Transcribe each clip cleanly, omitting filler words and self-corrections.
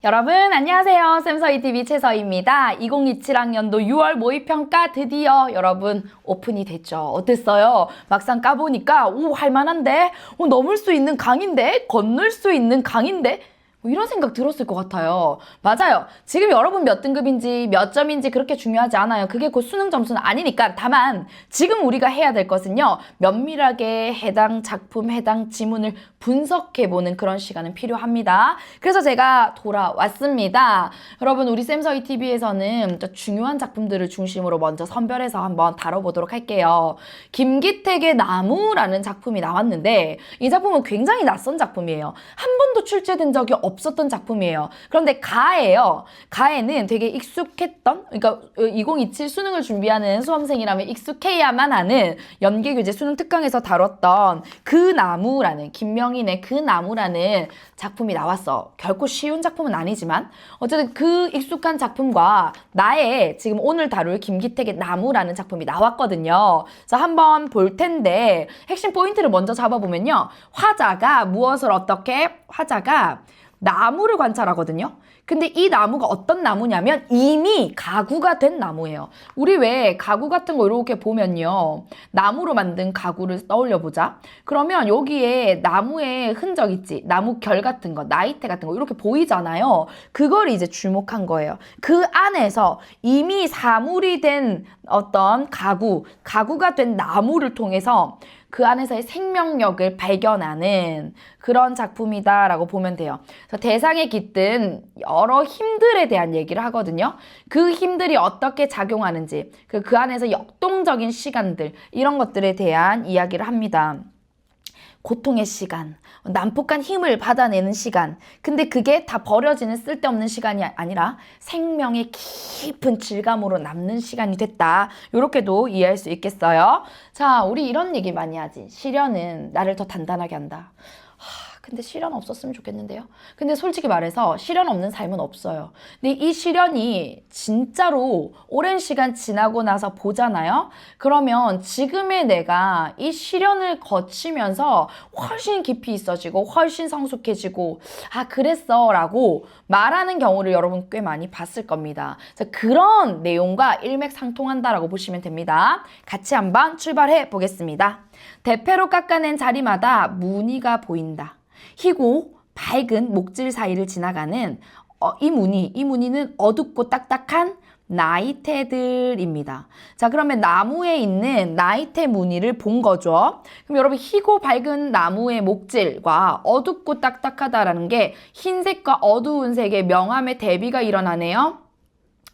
여러분 안녕하세요. 쌤서희TV 최서희입니다. 2027학년도 6월 모의평가 드디어 여러분 오픈이 됐죠. 어땠어요? 막상 까보니까 오 할만한데? 넘을 수 있는 강인데? 건널 수 있는 강인데? 뭐 이런 생각 들었을 것 같아요. 맞아요. 지금 여러분 몇 등급인지 몇 점인지 그렇게 중요하지 않아요. 그게 곧 수능 점수는 아니니까. 다만 지금 우리가 해야 될 것은요. 면밀하게 해당 작품, 해당 지문을 분석해보는 그런 시간은 필요합니다. 그래서 제가 돌아왔습니다. 여러분 우리 쌤서희TV에서는 중요한 작품들을 중심으로 먼저 선별해서 한번 다뤄보도록 할게요. 김기택의 나무라는 작품이 나왔는데 이 작품은 굉장히 낯선 작품이에요. 한 번도 출제된 적이 없었던 작품이에요. 그런데 가예요. 가에는 되게 익숙했던, 그러니까 2027 수능을 준비하는 수험생이라면 익숙해야만 하는 연계교재 수능 특강에서 다뤘던 그 나무라는, 김명인의 그 나무라는 작품이 나왔어. 결코 쉬운 작품은 아니지만 어쨌든 그 익숙한 작품과 나의 지금 오늘 다룰 김기택의 나무라는 작품이 나왔거든요. 그래서 한번 볼 텐데 핵심 포인트를 먼저 잡아보면요. 화자가 무엇을 어떻게? 화자가 나무를 관찰하거든요. 근데 이 나무가 어떤 나무냐면 이미 가구가 된 나무예요. 우리 왜 가구 같은 거 이렇게 보면요. 나무로 만든 가구를 떠올려 보자. 그러면 여기에 나무의 흔적 있지. 나무 결 같은 거, 나이테 같은 거 이렇게 보이잖아요. 그걸 이제 주목한 거예요. 그 안에서 이미 사물이 된 어떤 가구가 된 나무를 통해서 그 안에서의 생명력을 발견하는 그런 작품이다라고 보면 돼요. 그래서 대상에 깃든 여러 힘들에 대한 얘기를 하거든요. 그 힘들이 어떻게 작용하는지, 그 안에서 역동적인 시간들, 이런 것들에 대한 이야기를 합니다. 고통의 시간, 난폭한 힘을 받아내는 시간. 근데 그게 다 버려지는 쓸데없는 시간이 아니라 생명의 깊은 질감으로 남는 시간이 됐다. 이렇게도 이해할 수 있겠어요. 자, 우리 이런 얘기 많이 하지. 시련은 나를 더 단단하게 한다. 근데 시련 없었으면 좋겠는데요. 근데 솔직히 말해서 시련 없는 삶은 없어요. 근데 이 시련이 진짜로 오랜 시간 지나고 나서 보잖아요. 그러면 지금의 내가 이 시련을 거치면서 훨씬 깊이 있어지고 훨씬 성숙해지고 그랬어 라고 말하는 경우를 여러분 꽤 많이 봤을 겁니다. 그런 내용과 일맥상통한다라고 보시면 됩니다. 같이 한번 출발해 보겠습니다. 대패로 깎아낸 자리마다 무늬가 보인다. 희고 밝은 목질 사이를 지나가는 이 무늬는 어둡고 딱딱한 나이테들입니다. 자, 그러면 나무에 있는 나이테 무늬를 본 거죠. 그럼 여러분 희고 밝은 나무의 목질과 어둡고 딱딱하다라는 게 흰색과 어두운 색의 명암의 대비가 일어나네요.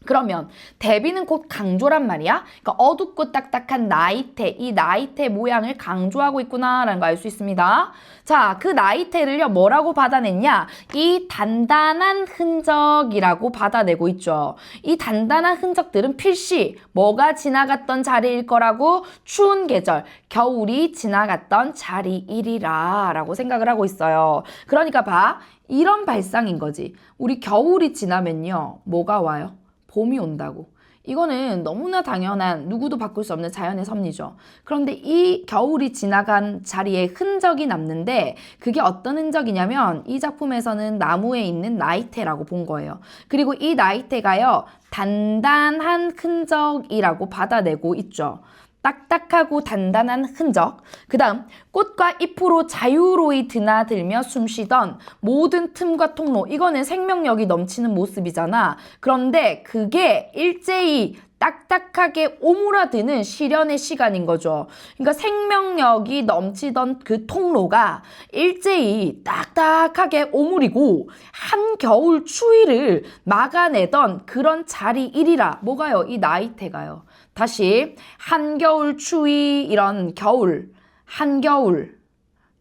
그러면 대비는 곧 강조란 말이야. 그러니까 어둡고 딱딱한 나이테, 이 나이테 모양을 강조하고 있구나라는 거 알 수 있습니다. 자, 그 나이테를요 뭐라고 받아냈냐? 이 단단한 흔적이라고 받아내고 있죠. 이 단단한 흔적들은 필시 뭐가 지나갔던 자리일 거라고? 추운 계절, 겨울이 지나갔던 자리이리라 라고 생각을 하고 있어요. 그러니까 봐, 이런 발상인 거지. 우리 겨울이 지나면요 뭐가 와요? 봄이 온다고. 이거는 너무나 당연한, 누구도 바꿀 수 없는 자연의 섭리죠. 그런데 이 겨울이 지나간 자리에 흔적이 남는데 그게 어떤 흔적이냐면 이 작품에서는 나무에 있는 나이테라고 본 거예요. 그리고 이 나이테가요 단단한 흔적이라고 받아내고 있죠. 딱딱하고 단단한 흔적. 그 다음 꽃과 잎으로 자유로이 드나들며 숨쉬던 모든 틈과 통로. 이거는 생명력이 넘치는 모습이잖아. 그런데 그게 일제히 딱딱하게 오므라드는 시련의 시간인 거죠. 그러니까 생명력이 넘치던 그 통로가 일제히 딱딱하게 오므리고 한겨울 추위를 막아내던 그런 자리이리라. 뭐가요? 이 나이테가요. 다시 한겨울 추위, 이런 겨울, 한겨울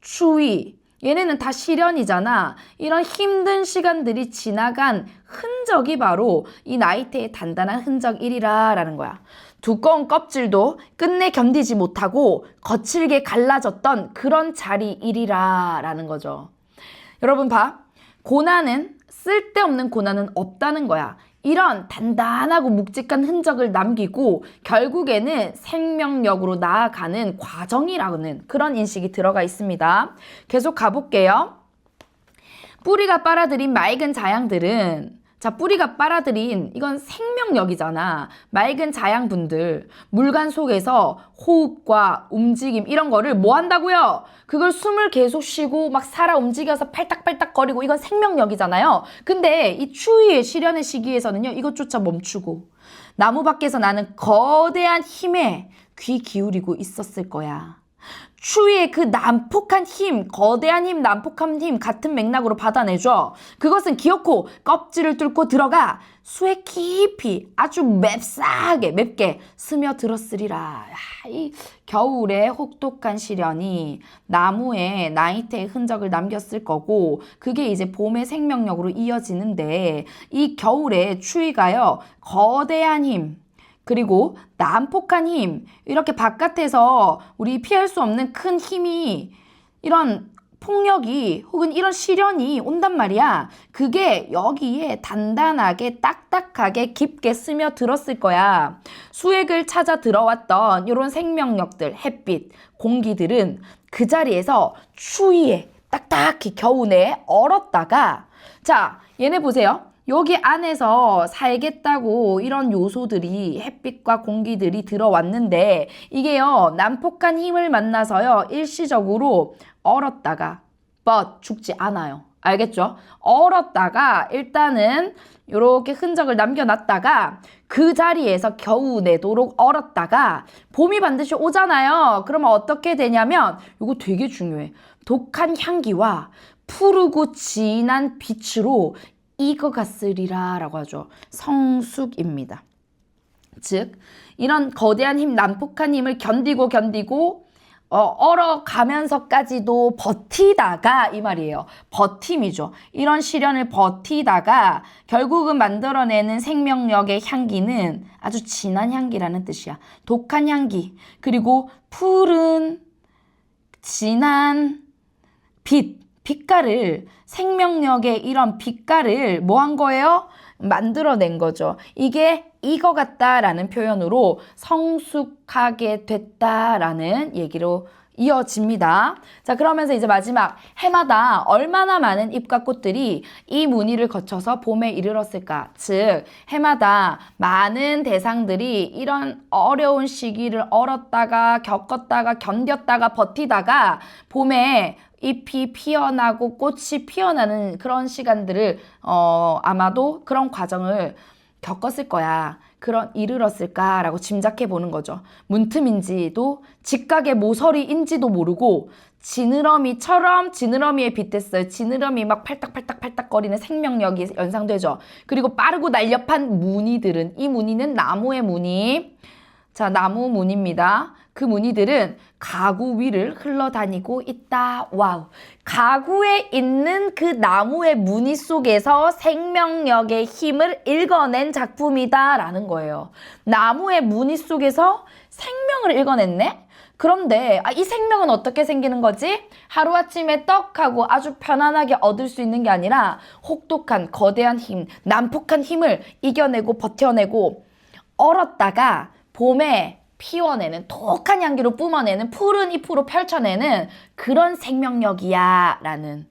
추위, 얘네는 다 시련이잖아. 이런 힘든 시간들이 지나간 흔적이 바로 이 나이테의 단단한 흔적이리라 라는 거야. 두꺼운 껍질도 끝내 견디지 못하고 거칠게 갈라졌던 그런 자리이리라 라는 거죠. 여러분 봐. 고난은, 쓸데없는 고난은 없다는 거야. 이런 단단하고 묵직한 흔적을 남기고 결국에는 생명력으로 나아가는 과정이라는 그런 인식이 들어가 있습니다. 계속 가볼게요. 뿌리가 빨아들인 맑은 자양들은 자, 뿌리가 빨아들인 이건 생명력이잖아. 맑은 자양분들, 물간 속에서 호흡과 움직임 이런 거를 뭐 한다고요? 그걸 숨을 계속 쉬고 막 살아 움직여서 팔딱팔딱거리고 이건 생명력이잖아요. 근데 이 추위의 시련의 시기에서는요. 이것조차 멈추고 나무 밖에서 나는 거대한 힘에 귀 기울이고 있었을 거야. 추위의 그 난폭한 힘, 거대한 힘, 난폭한 힘 같은 맥락으로 받아내줘. 그것은 기어코 껍질을 뚫고 들어가 수에 깊이 아주 맵게 스며들었으리라. 이 겨울의 혹독한 시련이 나무에 나이테의 흔적을 남겼을 거고 그게 이제 봄의 생명력으로 이어지는데 이 겨울의 추위가요. 거대한 힘, 그리고 난폭한 힘, 이렇게 바깥에서 우리 피할 수 없는 큰 힘이 이런 폭력이 혹은 이런 시련이 온단 말이야. 그게 여기에 단단하게 딱딱하게 깊게 스며들었을 거야. 수액을 찾아 들어왔던 이런 생명력들, 햇빛, 공기들은 그 자리에서 추위에 딱딱히 겨우내 얼었다가 자, 얘네 보세요. 여기 안에서 살겠다고 이런 요소들이 햇빛과 공기들이 들어왔는데 이게요 난폭한 힘을 만나서요 일시적으로 얼었다가 죽지 않아요. 알겠죠? 얼었다가 일단은 이렇게 흔적을 남겨놨다가 그 자리에서 겨우 내도록 얼었다가 봄이 반드시 오잖아요. 그러면 어떻게 되냐면 이거 되게 중요해. 독한 향기와 푸르고 진한 빛으로 익어갔으리라 라고 하죠. 성숙입니다. 즉 이런 거대한 힘, 난폭한 힘을 견디고 얼어가면서까지도 버티다가 이 말이에요. 버팀이죠. 이런 시련을 버티다가 결국은 만들어내는 생명력의 향기는 아주 진한 향기라는 뜻이야. 독한 향기, 그리고 푸른 진한 빛깔을 생명력의 이런 빛깔을 뭐 한 거예요? 만들어낸 거죠. 이게 익어갔다라는 표현으로 성숙하게 됐다라는 얘기로 이어집니다. 자, 그러면서 이제 마지막 해마다 얼마나 많은 잎과 꽃들이 이 무늬를 거쳐서 봄에 이르렀을까? 즉, 해마다 많은 대상들이 이런 어려운 시기를 얼었다가 겪었다가 견뎠다가 버티다가 봄에 잎이 피어나고 꽃이 피어나는 그런 시간들을 아마도 그런 과정을 겪었을 거야. 이르렀을까라고 짐작해 보는 거죠. 문틈인지도 직각의 모서리인지도 모르고 지느러미처럼 지느러미에 빗댔어요. 지느러미 막 팔딱팔딱거리는 생명력이 연상되죠. 그리고 빠르고 날렵한 무늬들은 이 무늬는 나무의 무늬. 자, 나무 무늬입니다. 그 무늬들은 가구 위를 흘러다니고 있다. 와우. 가구에 있는 그 나무의 무늬 속에서 생명력의 힘을 읽어낸 작품이다 라는 거예요. 나무의 무늬 속에서 생명을 읽어냈네? 그런데 이 생명은 어떻게 생기는 거지? 하루아침에 떡하고 아주 편안하게 얻을 수 있는 게 아니라 혹독한 거대한 힘, 난폭한 힘을 이겨내고 버텨내고 얼었다가 봄에 피워내는 독한 향기로 뿜어내는 푸른 잎으로 펼쳐내는 그런 생명력이야 라는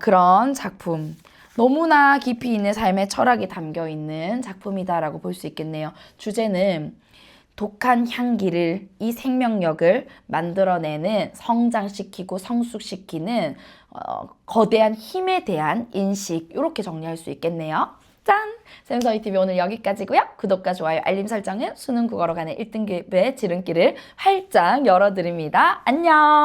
그런 작품. 너무나 깊이 있는 삶의 철학이 담겨있는 작품이다라고 볼 수 있겠네요. 주제는 독한 향기를, 이 생명력을 만들어내는, 성장시키고 성숙시키는 거대한 힘에 대한 인식, 이렇게 정리할 수 있겠네요. 짠! 쌤서희TV 오늘 여기까지고요. 구독과 좋아요, 알림 설정은 수능 국어로 가는 1등급의 지름길을 활짝 열어드립니다. 안녕!